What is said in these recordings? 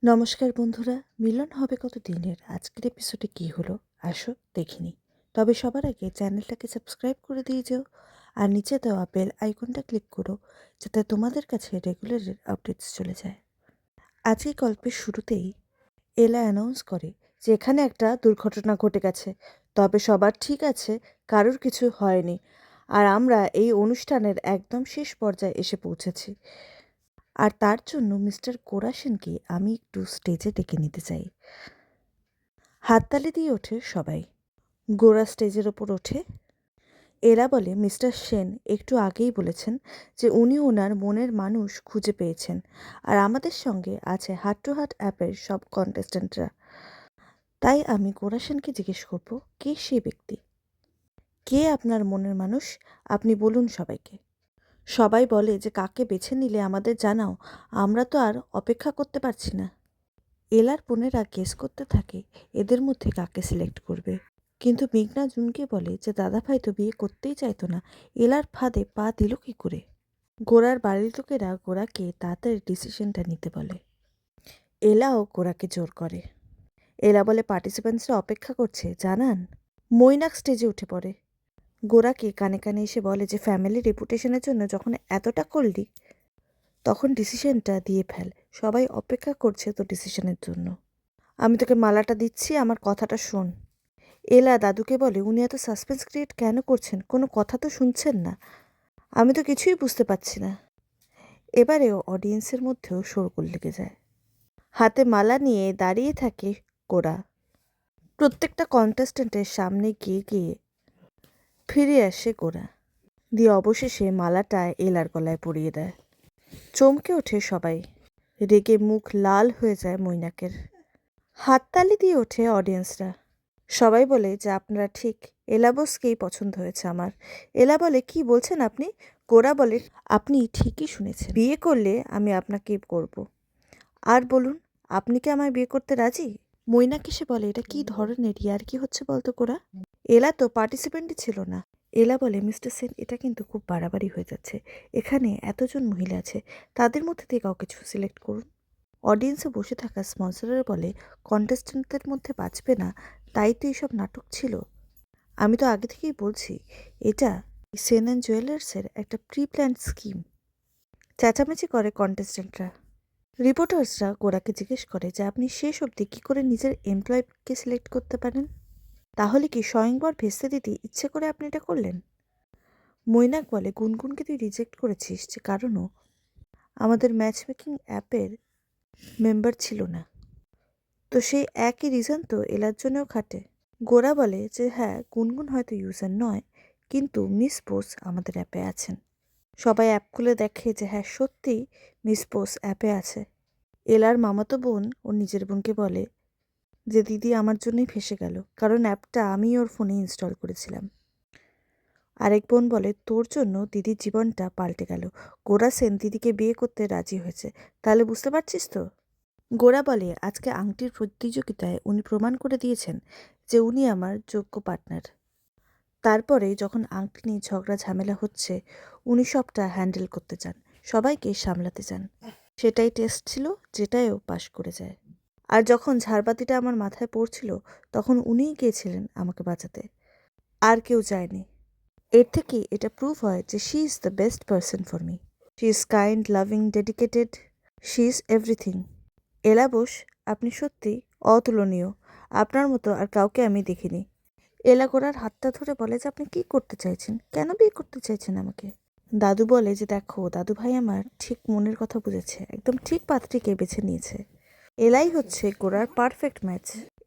নমস্কার বন্ধুরা, মিলন হবে কত দিনের আজকের এপিসোডে কি হলো আসো দেখিনি। তবে সবার আগে চ্যানেলটাকে সাবস্ক্রাইব করে দিয়ে যেও আর নিচে দেওয়া বেল আইকনটা ক্লিক করো যাতে তোমাদের কাছে রেগুলার আপডেটস চলে যায়। আজকে গল্পের শুরুতেই এলা অ্যানাউন্স করে যে এখানে একটা দুর্ঘটনা ঘটে গেছে, তবে সবার ঠিক আছে, কারোর কিছু হয়নি। আর আমরা এই অনুষ্ঠানের একদম শেষ পর্যায়ে এসে পৌঁছেছি। আর তার জন্য মিস্টার কোরা সেনকে আমি একটু স্টেজে ডেকে নিতে চাই। হাততালি দিয়ে ওঠে সবাই। গোরা স্টেজের ওপর ওঠে। এরা বলে, মিস্টার সেন একটু আগেই বলেছেন যে উনি ওনার মনের মানুষ খুঁজে পেয়েছেন, আর আমাদের সঙ্গে আছে হার্ট টু হার্ট অ্যাপের সব কন্টেস্ট্যান্টরা। তাই আমি গোরা সেনকে জিজ্ঞেস করব, কে সে ব্যক্তি, কে আপনার মনের মানুষ, আপনি বলুন সবাইকে। সবাই বলে যে কাকে বেছে নিলে আমাদের জানাও, আমরা তো আর অপেক্ষা করতে পারছি না। এলার বোনেরা গেস করতে থাকে এদের মধ্যে কাকে সিলেক্ট করবে, কিন্তু মেঘনা জুনকে বলে যে দাদাভাই তো বিয়ে করতেই চাইতো না, এলার ফাঁদে পা দিল কি করে। গোরার বাড়ির লোকেরা গোরাকে তাড়াতাড়ি ডিসিশনটা নিতে বলে। এলাও গোরাকে জোর করে। এলা বলে পার্টিসিপেন্টসরা অপেক্ষা করছে, জানান। মৈনাক স্টেজে উঠে পড়ে। গোরাকে কানে কানে এসে বলে যে ফ্যামিলি রেপুটেশনের জন্য যখন এতটা করলি তখন ডিসিশনটা দিয়ে ফেল, সবাই অপেক্ষা করছে তো ডিসিশনের জন্য। আমি তোকে মালাটা দিচ্ছি, আমার কথাটা শোন। এলা দাদুকে বলে, উনি এত সাসপেন্স ক্রিয়েট কেন করছেন, কোনো কথা তো শুনছেন না, আমি তো কিছুই বুঝতে পারছি না। এবারেও অডিয়েন্সের মধ্যেও শোরগোল লেগে যায়। হাতে মালা নিয়ে দাঁড়িয়ে থাকে কোরা। প্রত্যেকটা কন্টেস্টেন্টের সামনে গিয়ে গিয়ে ফিরে আসে গোরা, দিয়ে অবশেষে মালাটা এলার গলায় পরিয়ে দেয়। চমকে ওঠে সবাই, রেগে মুখ লাল হয়ে যায় মৈনাকের। হাততালি দিয়ে ওঠে অডিয়েন্সরা। সবাই বলে যে আপনারা ঠিক, এলা বোসকেই পছন্দ হয়েছে আমার। এলা বলে, কি বলছেন আপনি? গোরা বলে, আপনি ঠিকই শুনেছেন, বিয়ে করলে আমি আপনাকে করব। আর বলুন, আপনি কি আমায় বিয়ে করতে রাজি? মৈনাক এসে বলে, এটা কি ধরনের ইয়ার কি হচ্ছে বলতো গোরা? এলা তো পার্টিসিপেন্টই ছিল না। এলা বলে, মিস্টার সেন এটা কিন্তু খুব বাড়াবাড়ি হয়ে যাচ্ছে, এখানে এতজন মহিলা আছে, তাদের মধ্যে থেকে কাউকে সিলেক্ট করুন। অডিয়েন্সে বসে থাকা স্পন্সররা বলে, কন্টেস্ট্যান্টদের মধ্যে বাঁচবে না, তাই তো এইসব নাটক ছিল। আমি তো আগে থেকেই বলছি এটা সেন অ্যান্ড জুয়েলার্সের একটা প্রি প্ল্যান্ড স্কিম। চেঁচামেচি করে কন্টেস্ট্যান্টরা। রিপোর্টার্সরা গোরাকে জিজ্ঞেস করে যে আপনি শেষ অবধি কী করে নিজের এমপ্লয়কে সিলেক্ট করতে পারেন, তাহলে কি স্বয়ংবর ভেস্তে দিতে ইচ্ছে করে আপনি এটা করলেন? মৈনাক বলে, গুনগুনকে তুই রিজেক্ট করেছিস যে কারণও আমাদের ম্যাচ মেকিং অ্যাপের মেম্বার ছিল না, তো সেই একই রিজন তো এলার জন্যও খাটে। গোরা বলে যে হ্যাঁ, গুনগুন হয়তো ইউজার নয়, কিন্তু মিস বোস আমাদের অ্যাপে আছেন। সবাই অ্যাপ খুলে দেখে যে হ্যাঁ, সত্যিই মিস বোস অ্যাপে আছে। এলার মামাতো বোন ওর নিজের বোনকে বলে যে দিদি আমার জন্যই ফেঁসে গেল, কারণ অ্যাপটা আমি ওর ফোনে ইনস্টল করেছিলাম। আরেক বোন বলে, তোর জন্য দিদির জীবনটা পাল্টে গেল, গোরা সেন দিদিকে বিয়ে করতে রাজি হয়েছে, তাহলে বুঝতে পারছিস তো। গোরা বলে, আজকে আংটির প্রতিযোগিতায় উনি প্রমাণ করে দিয়েছেন যে উনি আমার যোগ্য পার্টনার। তারপরে যখন আংটি নিয়ে ঝগড়া ঝামেলা হচ্ছে, উনি সবটা হ্যান্ডেল করতে চান, সবাইকে সামলাতে চান। সেটাই টেস্ট ছিল, যেটাও পাশ করে যায়। আর যখন ঝাড়বাতিটা আমার মাথায় পড়ছিল তখন উনিই গিয়েছিলেন আমাকে বাঁচাতে, আর কেউ যায়নি। এর থেকে এটা প্রুভ হয় যে she is the best person for me. She is kind, loving, dedicated, she is everything. এলা বোস, আপনি সত্যি অতুলনীয়, আপনার মতো আর কাউকে আমি দেখিনি। এলা গোরার হাতটা ধরে বলে যে আপনি কি করতে চাইছেন, কেন বিয়ে করতে চাইছেন আমাকে? দাদু বলে যে দেখো দাদু ভাই আমার ঠিক মনের কথা বুঝেছে, একদম ঠিক পাত্রীকে বেছে নিয়েছে। এলাই হচ্ছে গোরার পারফেক্ট ম্যাচ।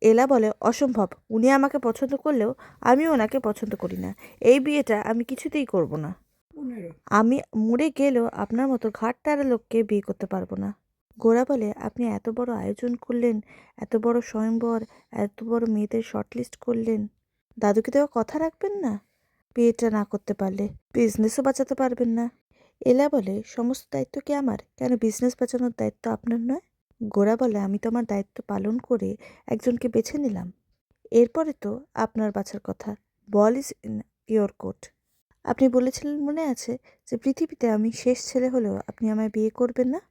এলা বলে, অসম্ভব, উনি আমাকে পছন্দ করলেও আমি ওনাকে পছন্দ করি না, এই বিয়েটা আমি কিছুতেই করব না। আমি মরে গেলেও আপনার মতো ঘাট টারা লোককে বিয়ে করতে পারবো না। গোরা বলে, আপনি এত বড় আয়োজন করলেন, এত বড় স্বয়ংবর, এত বড় মেয়েদের শর্টলিস্ট করলেন, দাদুকে দেওয়া কথা রাখবেন না? বিয়েটা না করতে পারলে বিজনেসও বাঁচাতে পারবেন না। এলা বলে, সমস্ত দায়িত্ব কি আমার, কেন বিজনেস বাঁচানোর দায়িত্ব আপনার নয়? গোরা বলে, আমি তো আমার দায়িত্ব পালন করে একজনকে বেছে নিলাম, এরপরে তো আপনার বাছার কথা। বল ইজ ইন ইয়োর কোর্ট। আপনি বলেছিলেন মনে আছে যে পৃথিবীতে আমি শেষ ছেলে হলেও আপনি আমায় বিয়ে করবেন না।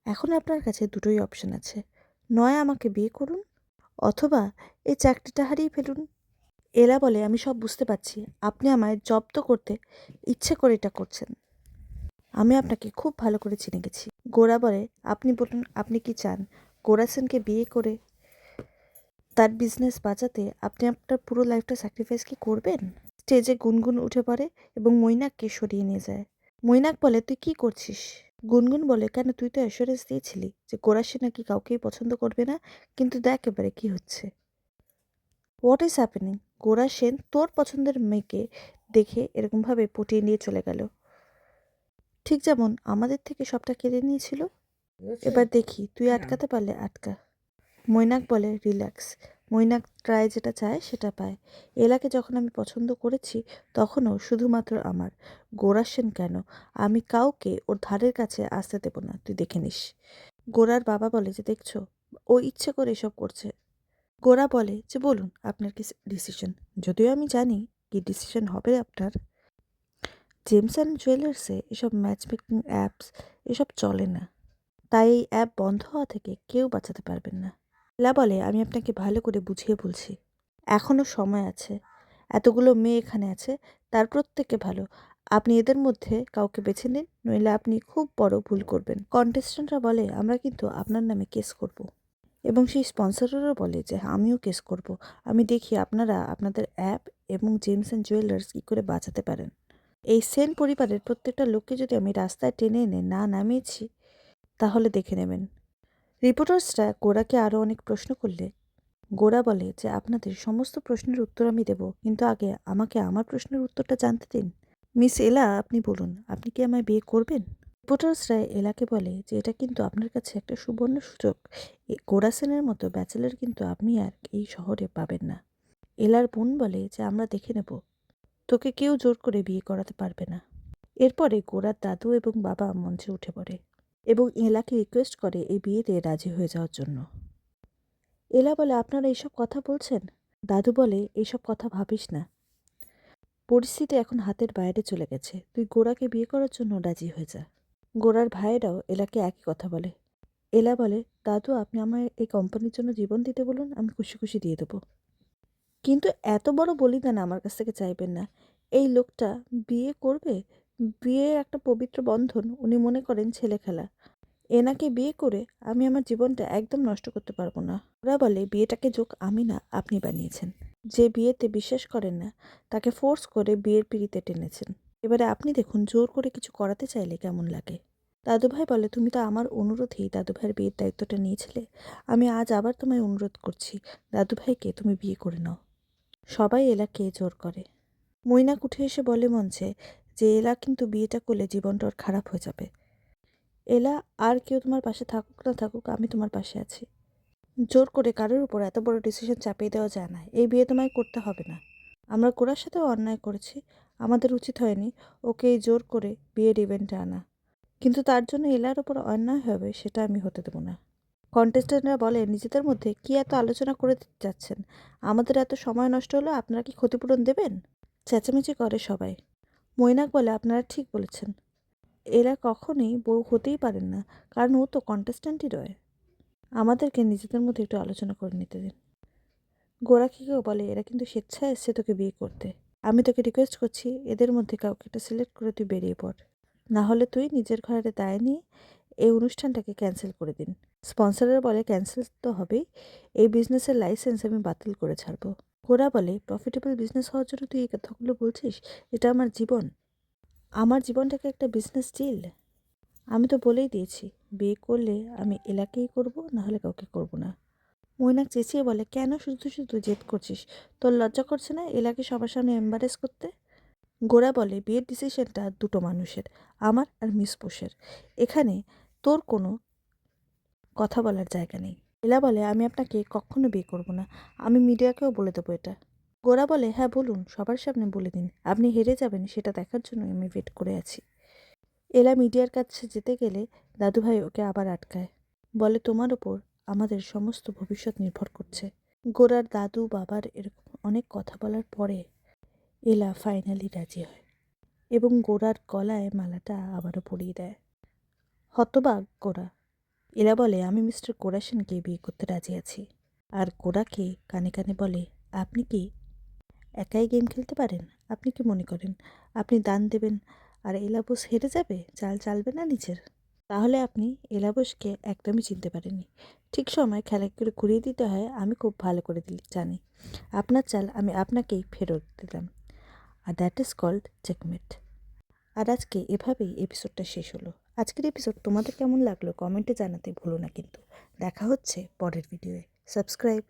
এখন আপনার কাছে দুটোই অপশন আছে, নয় আমাকে বিয়ে করুন অথবা এই চাকরিটা হারিয়ে ফেলুন। এলা বলে, আমি সব বুঝতে পারছি, আপনি আমায় জব্দ করতে ইচ্ছে করে এটা করছেন। আমি আপনাকে খুব ভালো করে চিনে গেছি। গোরা বলে, আপনি বলুন আপনি কি চান গোরা সেনকে বিয়ে করে তার বিজনেস বাঁচাতে আপনি আপনার পুরো লাইফটা স্যাক্রিফাইস কি করবেন? স্টেজে গুনগুন উঠে পড়ে এবং মৈনাককে সরিয়ে নিয়ে যায়। মৈনাক বলে, তুই কি করছিস? গুনগুন বলে, কেন, তুই তো অ্যাসুরেন্স দিয়েছিলি যে গোরা সে নাকি কাউকেই পছন্দ করবে না, কিন্তু দেখ এবারে কি হচ্ছে। What is happening? Gora Sen তোর পছন্দের মেয়েকে দেখে এরকমভাবে পটিয়ে নিয়ে চলে গেল, ঠিক যেমন আমাদের থেকে সবটা কেড়ে নিয়েছিল। এবার দেখি তুই আটকাতে পারলে আটকা। মৈনাক বলে, রিল্যাক্স। মৈনাক ট্রাই যেটা চায় সেটা পায়। এলাকে যখন আমি পছন্দ করেছি তখনও শুধুমাত্র আমার। গোরা সেন কেন, আমি কাউকে ওর ধারের কাছে আসতে দেব না, তুই দেখে নিস। গোরার বাবা বলে যে, দেখছো, ও ইচ্ছে করে এসব করছে। গোরা বলে যে, বলুন আপনার কি ডিসিশন। যদিও আমি জানি কি ডিসিশন হবে আপনার। জেমস অ্যান্ড জুয়েলার্সে এসব ম্যাচ মেকিং অ্যাপস এসব চলে না, তাই এই অ্যাপ বন্ধ হওয়া থেকে কেউ বাঁচাতে পারবেন না। এলা বলে, আমি আপনাকে ভালো করে বুঝিয়ে বলছি, এখনও সময় আছে। এতগুলো মেয়ে এখানে আছে, তার প্রত্যেকে ভালো। আপনি এদের মধ্যে কাউকে বেছে নিন, নইলে আপনি খুব বড় ভুল করবেন। কন্টেস্ট্যান্টরা বলে, আমরা কিন্তু আপনার নামে কেস করব। এবং সেই স্পন্সররও বলে যে আমিও কেস করব। আমি দেখি আপনারা আপনাদের অ্যাপ এবং জেমস অ্যান্ড জুয়েলার্স কী করে বাঁচাতে পারেন। এই সেন পরিবারের প্রত্যেকটা লোককে যদি আমি রাস্তায় টেনে এনে না নামিয়েছি তাহলে দেখে নেবেন। রিপোর্টার্সরা গোরাকে আরও অনেক প্রশ্ন করলে গোরা বলে যে, আপনাদের সমস্ত প্রশ্নের উত্তর আমি দেব, কিন্তু আগে আমাকে আমার প্রশ্নের উত্তরটা জানতে দিন। মিস এলা, আপনি বলুন, আপনি কি আমায় বিয়ে করবেন? রিপোর্টার্সরা এলাকে বলে যে, এটা কিন্তু আপনার কাছে একটা সুবর্ণ সুযোগ। গোরা সেনের মতো ব্যাচেলর কিন্তু আপনি আর এই শহরে পাবেন না। এলার বোন বলে যে, আমরা দেখে নেব, তোকে কেউ জোর করে বিয়ে করাতে পারবে না। এরপরে গোরার দাদু এবং বাবা মঞ্চে উঠে পড়ে এবং এলাকে রিকোয়েস্ট করে এই বিয়েতে রাজি হয়ে যাওয়ার জন্য। এলা বলে, আপনারা এইসব কথা বলছেন? দাদু বলে, এইসব কথা ভাবিস না, পরিস্থিতি এখন হাতের বাইরে চলে গেছে, তুই গোরাকে বিয়ে করার জন্য রাজি হয়ে যা। গোরার ভাইয়েরাও এলাকে একই কথা বলে। এলা বলে, দাদু আপনি আমায় এই কোম্পানির জন্য জীবন দিতে বলুন, আমি খুশি খুশি দিয়ে দেবো, কিন্তু এত বড় বলিদান আমার কাছ থেকে চাইবেন না। এই লোকটা বিয়ে করবে, বিয়ে একটা পবিত্র বন্ধন, উনি মনে করেন ছেলে খেলা। এনাকে বিয়ে করে আমি আমার জীবনটা একদম নষ্ট করতে পারবো না। ওরা বলে, বিয়েটাকে যোগ আমি না, আপনি বানিয়েছেন। যে বিয়েতে বিশ্বাস করেন না তাকে ফোর্স করে বিয়ের পিঁড়িতে টেনেছেন। এবারে আপনি দেখুন, জোর করে কিছু করাতে চাইলে কেমন লাগে। দাদুভাই বলে, তুমি তো আমার অনুরোধেই দাদুভাইয়ের বিয়ের দায়িত্বটা নিয়েছিলে। আমি আজ আবার তোমায় অনুরোধ করছি, দাদুভাইকে তুমি বিয়ে করে নাও। সবাই এলাকে জোর করে। মৈনাক উঠে এসে বলে মঞ্চে যে, এলা কিন্তু বিয়েটা করলে জীবনটা ওর খারাপ হয়ে যাবে। এলা, আর কেউ তোমার পাশে থাকুক না থাকুক, আমি তোমার পাশে আছি। জোর করে কারোর উপর এত বড় ডিসিশন চাপিয়ে দেওয়া যায় না। এই বিয়ে তোমায় করতে হবে না। আমরা গোরার সাথেও অন্যায় করেছি, আমাদের উচিত হয়নি ওকে এই জোর করে বিয়ের ইভেন্টে আনা, কিন্তু তার জন্য এলার ওপর অন্যায় হবে সেটা আমি হতে দেবো না। কন্টেস্টেন্টরা বলে, নিজেদের মধ্যে কি এত আলোচনা করে যাচ্ছেন? আমাদের এত সময় নষ্ট হলো, আপনারা কি ক্ষতিপূরণ দেবেন? চেঁচামেচি করে সবাই। মৈনাক বলে, আপনারা ঠিক বলেছেন, এরা কখনোই বউ হতেই পারেন না, কারণ ও তো কন্টেস্ট্যান্টই রয়। আমাদেরকে নিজেদের মধ্যে একটু আলোচনা করে নিতে দিন। গোরাখিকেও বলে, এরা কিন্তু স্বেচ্ছায় এসছে তোকে বিয়ে করতে। আমি তোকে রিকোয়েস্ট করছি, এদের মধ্যে কাউকে একটা সিলেক্ট করে তুই বেরিয়ে পড়, না হলে তুই নিজের ঘরে দায় নিয়ে এই অনুষ্ঠানটাকে ক্যান্সেল করে দিন। স্পন্সররা বলে, ক্যান্সেল তো হবেই, এই বিজনেসের লাইসেন্স আমি বাতিল করে ছাড়বো। গোরা বলে, প্রফিটেবল বিজনেস হওয়ার জন্য তুই এই কথাগুলো বলছিস? এটা আমার জীবন, আমার জীবনটাকে একটা বিজনেস ডিল। আমি তো বলেই দিয়েছি, বিয়ে করলে আমি এলাকেই করব, না হলে কাউকে করব না। মৈনাক চেঁচিয়ে বলে, কেন শুধু শুধু জেদ করছিস? তোর লজ্জা করছে না এলাকে সবার সামনে এম্বারেস করতে? গোরা বলে, বিয়ের ডিসিশনটা দুটো মানুষের, আমার আর মিস বোসের। এখানে তোর কোনো কথা বলার জায়গা নেই। এলা বলে, আমি আপনাকে কখনো বিয়ে করব না, আমি মিডিয়াকেও বলে দেবো এটা। গোরা বলে, হ্যাঁ বলুন, সবার সামনে বলে দিন, আপনি হেরে যাবেন সেটা দেখার জন্য আমি ওয়েট করে আছি। এলা মিডিয়ার কাছে যেতে গেলে দাদুভাই ওকে আবার আটকায়, বলে, তোমার ওপর আমাদের সমস্ত ভবিষ্যৎ নির্ভর করছে। গোরার দাদু বাবার এরকম অনেক কথা বলার পরে এলা ফাইনালি রাজি হয় এবং গোরার গলায় মালাটা আবারও পরিয়ে দেয়। হতবাক গোরা। এরা বলে আমি মিস্টার কোরাসেনকে বিয়ে করতে রাজি আছি। আর কোরাকে কানে কানে বলে, আপনি কি একাই গেম খেলতে পারেন? আপনি কি মনে করেন আপনি দান দেবেন আর এলাবোস হেরে যাবে? চাল চালবে না নিজের? তাহলে আপনি এলাবোসকে একদমই চিনতে পারেননি। ঠিক সময় খেলাগুলো ঘুরিয়ে দিতে হয় আমি খুব ভালো করে জানি। আপনার চাল আমি আপনাকেই ফেরত দিলাম। আর দ্যাট ইজ কল্ড চেকমেট। আর আজকে এভাবেই এপিসোডটা শেষ হলো। আজকের এপিসোড তোমাদের কেমন লাগলো কমেন্টে জানাতে ভুলো না কিন্তু। দেখা হচ্ছে পরের ভিডিওয়ে। সাবস্ক্রাইব।